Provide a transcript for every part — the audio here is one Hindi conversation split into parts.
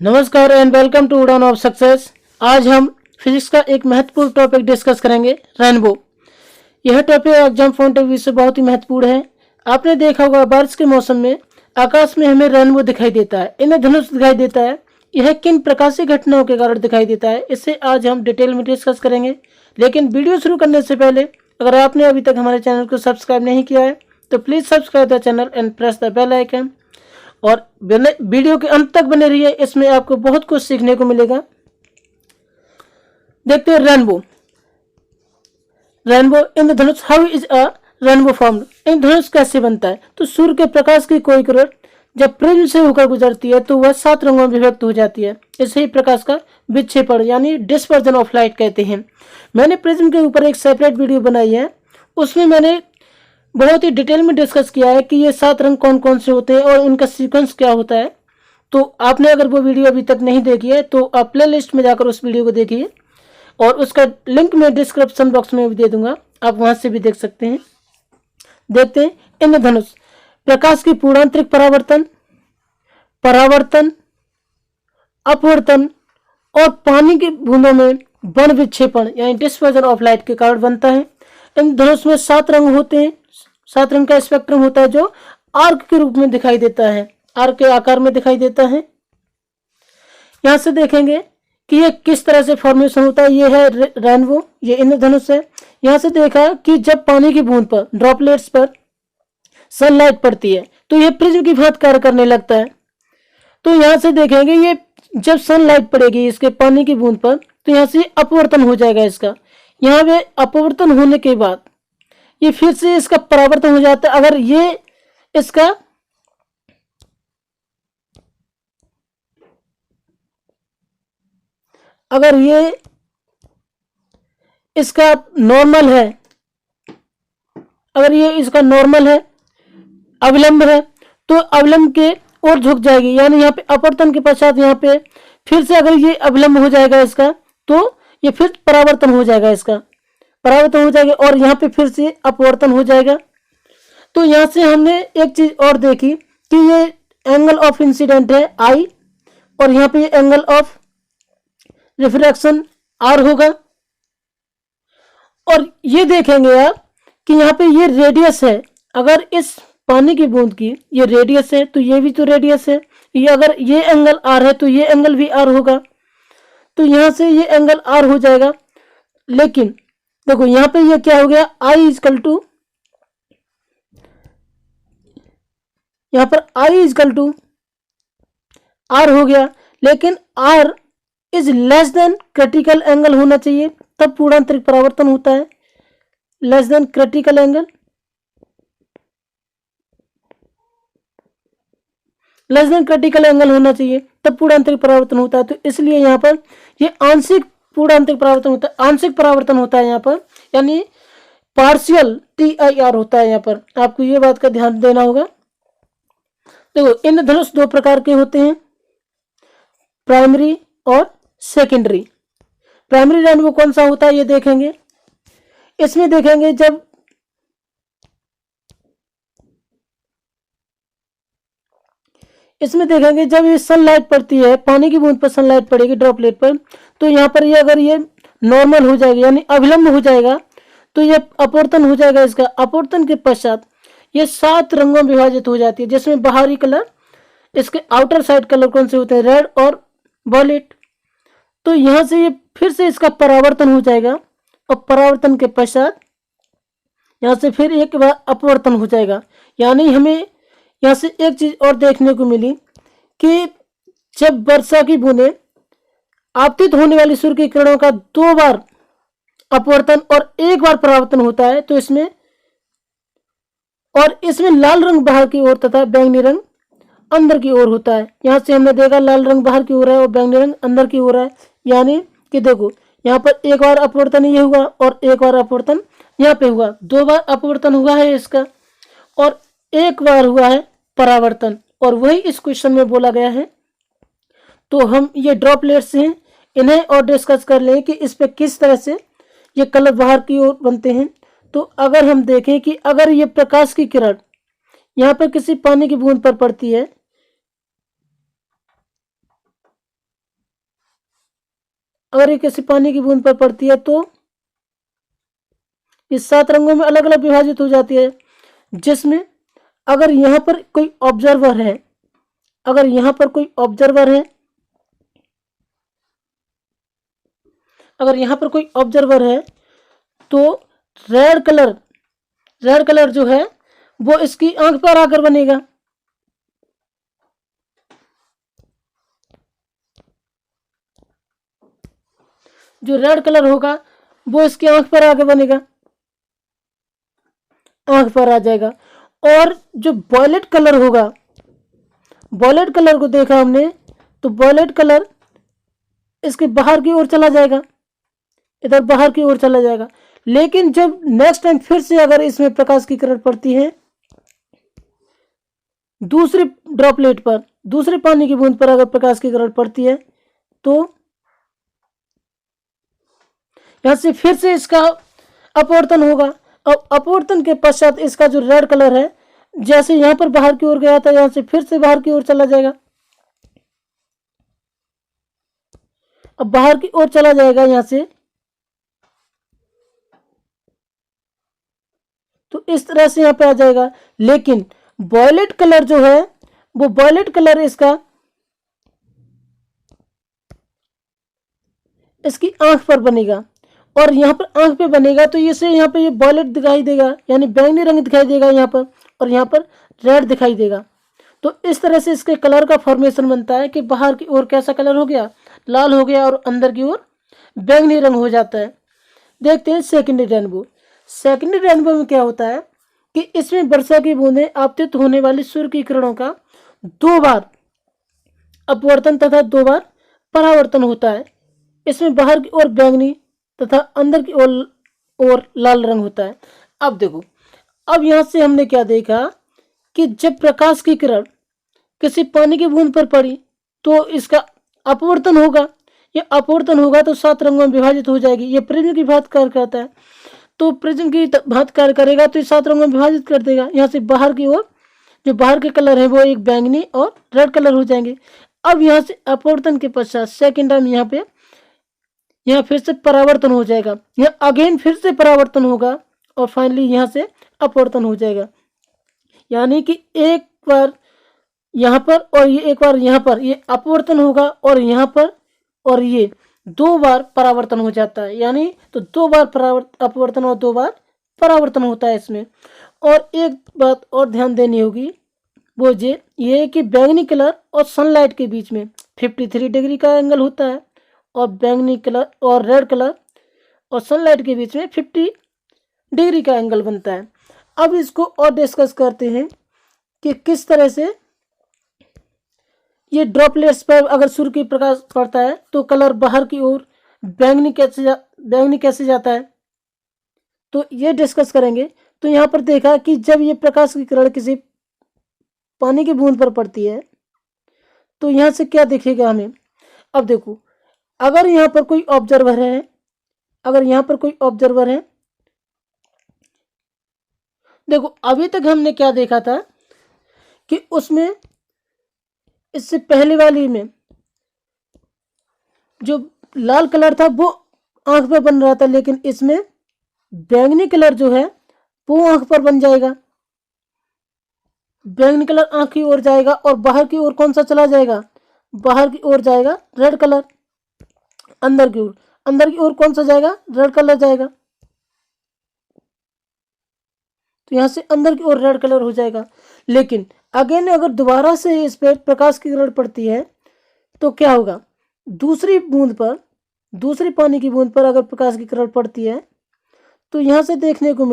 नमस्कार एंड वेलकम टू उड़ान ऑफ सक्सेस। आज हम फिजिक्स का एक महत्वपूर्ण टॉपिक डिस्कस करेंगे, रेनबो। यह topic exam point of view से बहुत ही महत्वपूर्ण है। आपने देखा होगा बारिश के मौसम में आकाश में हमें रेनबो दिखाई देता है, इंद्रधनुष दिखाई देता है। यह किन प्रकाशीय घटनाओं के कारण दिखाई देता है, इसे आज हम डिटेल में डिस्कस करेंगे। लेकिन वीडियो शुरू करने से पहले अगर आपने अभी तक हमारे चैनल को सब्सक्राइब नहीं किया है तो please subscribe the channel and press the bell icon और वीडियो के अंत तक बने रहिए, इसमें आपको बहुत कुछ सीखने को मिलेगा। देखते हैं रेनबो। रेनबो इंद्रधनुष, how is a rainbow formed? इंद्रधनुष कैसे बनता है? तो सूर्य के प्रकाश की कोई किरण जब प्रिज्म से होकर गुजरती है तो वह 7 रंगों में विभक्त हो जाती है। इसे ही प्रकाश का विक्षेपण यानी डिस्पर्जन ऑफ लाइट कहते हैं। मैंने प्रिज्म के ऊपर एक सेपरेट वीडियो बनाई है, उसमें मैंने बहुत ही डिटेल में डिस्कस किया है कि ये 7 रंग कौन कौन से होते हैं और उनका सीक्वेंस क्या होता है। तो आपने अगर वो वीडियो अभी तक नहीं देखी है तो आप प्ले लिस्ट में जाकर उस वीडियो को देखिए और उसका लिंक मैं डिस्क्रिप्शन बॉक्स में भी दे दूंगा, आप वहां से भी देख सकते हैं। देखते हैं इंद्रधनुष। प्रकाश की पूर्णांतरिक परावर्तन, परावर्तन, अपवर्तन और पानी की बूंदों में बन विक्षेपण यानी डिस्पर्जन ऑफ लाइट के कारण बनता है। इंद्रधनुष में 7 रंग होते हैं, 7 रंग का स्पेक्ट्रम होता है जो आर्क के रूप में दिखाई देता है, आर्क के आकार में दिखाई देता है। यहां से देखेंगे कि ये किस तरह से फॉर्मेशन होता है। ये है रेनबो, ये इंद्रधनुष है। यहां से देखा कि जब पानी की बूंद पर, ड्रॉपलेट्स पर सनलाइट पड़ती है तो यह प्रिज्म की भांति कार्य करने लगता है। तो यहां से देखेंगे ये जब सनलाइट पड़ेगी इसके पानी की बूंद पर तो यहां से अपवर्तन हो जाएगा इसका। यहाँ पे अपवर्तन होने के बाद ये फिर से इसका परावर्तन हो जाता है। अगर ये इसका अगर ये इसका नॉर्मल है, अगर ये इसका नॉर्मल है, अविलंब है, तो अविलंब के और झुक जाएगी, यानी यहाँ पे अपवर्तन के पश्चात यहाँ पे फिर से अगर ये अविलंब हो जाएगा इसका तो ये फिर परावर्तन हो जाएगा, इसका परावर्तन हो जाएगा और यहाँ पे फिर से अपवर्तन हो जाएगा। तो यहाँ से हमने एक चीज और देखी कि ये एंगल ऑफ इंसिडेंट है आई और यहाँ पे एंगल ऑफ रिफ्रैक्शन आर होगा। और ये देखेंगे आप कि यहाँ पे ये रेडियस है, अगर इस पानी की बूंद की ये रेडियस है तो ये भी तो रेडियस है। ये अगर ये एंगल आर है तो ये एंगल भी आर होगा, तो यहाँ से ये एंगल आर हो जाएगा। लेकिन देखो यहाँ पे ये क्या हो गया, आई इजकल टू, यहाँ पर आई इजकल टू आर हो गया। लेकिन R is less than critical angle होना चाहिए, तब पूर्णांतरिक परावर्तन होता है। Less than critical angle, less than critical angle होना चाहिए तब पूर्णांतरिक परावर्तन होता है। तो इसलिए यहाँ पर ये आंशिक पूर्णांतरिक परावर्तन होता है, आंशिक परावर्तन होता है यहाँ पर, यानी पार्शियल TIR होता है। यहाँ पर आपको ये बात का ध्यान देना होगा। देखो इंद्रधनुष 2 प्रकार के होते हैं, प्राइमरी और सेकेंडरी। प्राइमरी रेनबो कौन सा होता है ये देखेंगे। इसमें देखेंगे जब ये सनलाइट पड़ती है, पानी की बूंद पर सनलाइट पड़ेगी ड्रॉपलेट पर, तो यहाँ पर ये अगर ये नॉर्मल हो जाएगी यानी अविलंब हो जाएगा तो ये अपवर्तन हो जाएगा। इसका अपवर्तन के पश्चात ये 7 रंगों में विभाजित हो जाती है, जिसमें बाहरी कलर, इसके आउटर साइड कलर कौन से होते हैं, रेड और वॉयलेट। तो यहाँ से ये फिर से इसका परावर्तन हो जाएगा और परावर्तन के पश्चात यहाँ से फिर एक बार अपवर्तन हो जाएगा। यानी हमें यहाँ से एक चीज और देखने को मिली कि जब वर्षा की बूंदें आपतित होने वाली सूर्य की किरणों का 2 बार अपवर्तन और 1 बार परावर्तन होता है तो इसमें लाल रंग बाहर की ओर तथा बैंगनी रंग अंदर की ओर होता है। यहाँ से हमने देखा लाल रंग बाहर की ओर है और बैंगनी रंग अंदर की ओर है। यानी कि देखो यहाँ पर 1 बार अपवर्तन ये हुआ और 1 बार अपवर्तन यहाँ पे हुआ, 2 बार अपवर्तन हुआ है इसका और 1 बार हुआ है परावर्तन, और वही इस क्वेश्चन में बोला गया है। तो हम ये ड्रॉपलेट्स हैं, इन्हें और डिस्कस कर लें कि इस पे किस तरह से ये कलर बाहर की ओर बनते हैं। तो अगर हम देखें कि अगर ये प्रकाश की किरण यहाँ पर किसी पानी की बूंद पर पड़ती है अगर ये किसी पानी की बूंद पर पड़ती है तो इस 7 रंगों में अलग अलग विभाजित हो जाती है, जिसमें अगर यहाँ पर कोई ऑब्जर्वर है, अगर यहाँ पर कोई ऑब्जर्वर है, अगर यहाँ पर कोई ऑब्जर्वर है तो रेड कलर, रेड कलर जो है वो इसकी आंख पर आकर बनेगा। जो रेड कलर होगा वो इसकी आंख पर आकर बनेगा, आंख पर आ जाएगा। और जो वॉयलेट कलर होगा, वॉयलेट कलर को देखा हमने तो वॉयलेट कलर इसके बाहर की ओर चला जाएगा, इधर बाहर की ओर चला जाएगा। लेकिन जब नेक्स्ट टाइम फिर से अगर इसमें प्रकाश की किरण पड़ती है दूसरे ड्रॉपलेट पर, दूसरे पानी की बूंद पर अगर प्रकाश की किरण पड़ती है तो यहां से फिर से इसका अपवर्तन होगा। अब अपवर्तन के पश्चात इसका जो रेड कलर है जैसे यहां पर बाहर की ओर गया था यहां से फिर से बाहर की ओर चला जाएगा, अब बाहर की ओर चला जाएगा यहां से। तो इस तरह से यहां पे आ जाएगा। लेकिन वॉयलेट कलर जो है वो वॉयलेट कलर इसका इसकी आंख पर बनेगा और यहाँ पर आंख पे बनेगा तो इसे यहाँ पे ये वॉयलेट दिखाई देगा, यानी बैंगनी रंग दिखाई देगा यहाँ पर, और यहाँ पर रेड दिखाई देगा। तो इस तरह से इसके कलर का फॉर्मेशन बनता है कि बाहर की ओर कैसा कलर हो गया, लाल हो गया, और अंदर की ओर बैंगनी रंग हो जाता है। देखते हैं सेकेंडरी रेनबो। सेकेंडरी रेनबो में क्या होता है कि इसमें वर्षा की बूंदें आपतित होने वाली सूर्य की किरणों का 2 बार अपवर्तन तथा 2 बार परावर्तन होता है। इसमें बाहर की ओर बैंगनी तथा अंदर की ओर लाल रंग होता है। अब देखो, अब यहां से हमने क्या देखा कि जब प्रकाश की किरण किसी पानी की बूंद पर पड़ी तो इसका अपवर्तन होगा। ये अपवर्तन होगा तो 7 रंगों में विभाजित हो जाएगी। ये प्रिज्म की भांति कार्य करता है, तो प्रिज्म की भांति कार्य करेगा तो ये 7 रंगों में विभाजित कर देगा। यहाँ से बाहर की ओर जो बाहर के कलर है वो एक बैंगनी और रेड कलर हो जाएंगे। अब यहाँ से अपवर्तन के पश्चात सेकेंड टाइम यहाँ फिर से परावर्तन हो जाएगा, यहाँ अगेन फिर से परावर्तन होगा और फाइनली यहाँ से अपवर्तन हो जाएगा। यानी कि एक बार यहाँ पर और ये एक बार यहाँ पर ये अपवर्तन होगा और यहाँ पर और ये 2 बार परावर्तन हो जाता है। यानी तो 2 बार अपवर्तन और 2 बार परावर्तन होता है इसमें। और एक बात और ध्यान देनी होगी वो ये कि बैंगनी कलर और सनलाइट के बीच में 53 डिग्री का एंगल होता है और बैंगनी कलर और रेड कलर और सनलाइट के बीच में 50 डिग्री का एंगल बनता है। अब इसको और डिस्कस करते हैं कि किस तरह से ये ड्रॉपलेट्स पर अगर सूर्य की प्रकाश पड़ता है तो कलर बाहर की ओर बैंगनी कैसे जाता है, तो ये डिस्कस करेंगे। तो यहाँ पर देखा कि जब ये प्रकाश की किरण किसी पानी की बूंद पर पड़ती है तो यहाँ से क्या दिखेगा हमें। अब देखो, अगर यहाँ पर कोई ऑब्जर्वर है, अगर यहाँ पर कोई ऑब्जर्वर है, देखो अभी तक हमने क्या देखा था कि उसमें इससे पहले वाली में जो लाल कलर था वो आंख पर बन रहा था, लेकिन इसमें बैंगनी कलर जो है वो आंख पर बन जाएगा। बैंगनी कलर आंख की ओर जाएगा और बाहर की ओर कौन सा चला जाएगा, बाहर की ओर जाएगा रेड कलर। अंदर की ओर कौन सा जाएगा, रेड कलर जाएगा। तो यहां से अंदर की ओर रेड कलर हो जाएगा। लेकिन अगेन अगर दोबारा से इस पर प्रकाश की किरण पड़ती है तो क्या होगा, दूसरी बूंद पर, दूसरी पानी की बूंद पर अगर प्रकाश की किरण पड़ती है तो यहां से देखने को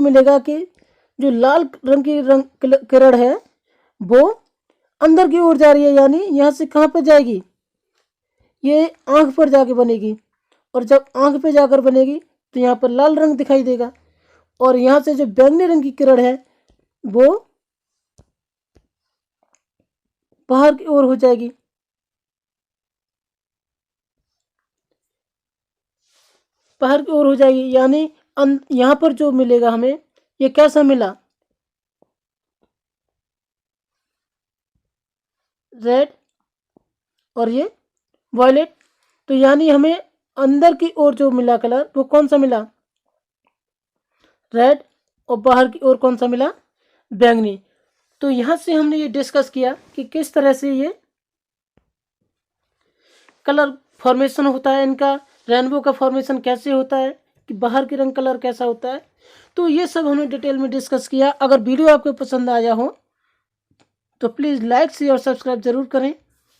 मिलेगा कि जो लाल रंग की किरण है वो अंदर की ओर जा रही है। यानी यहां से कहां पर जाएगी, ये आंख पर जाके बनेगी, और जब आंख पे जाकर बनेगी तो यहाँ पर लाल रंग दिखाई देगा, और यहाँ से जो बैंगनी रंग की किरण है वो बाहर की ओर हो जाएगी। बाहर की ओर हो जाएगी, यानी यहाँ पर जो मिलेगा हमें, ये कैसा मिला, रेड और ये वॉयलेट। तो यानी हमें अंदर की ओर जो मिला कलर वो कौन सा मिला, रेड, और बाहर की ओर कौन सा मिला, बैंगनी। तो यहाँ से हमने ये डिस्कस किया कि किस तरह से ये कलर फॉर्मेशन होता है, इनका रेनबो का फॉर्मेशन कैसे होता है, कि बाहर की रंग कलर कैसा होता है। तो ये सब हमने डिटेल में डिस्कस किया। अगर वीडियो आपको पसंद आया हो तो प्लीज़ लाइक शेयर और सब्सक्राइब जरूर करें।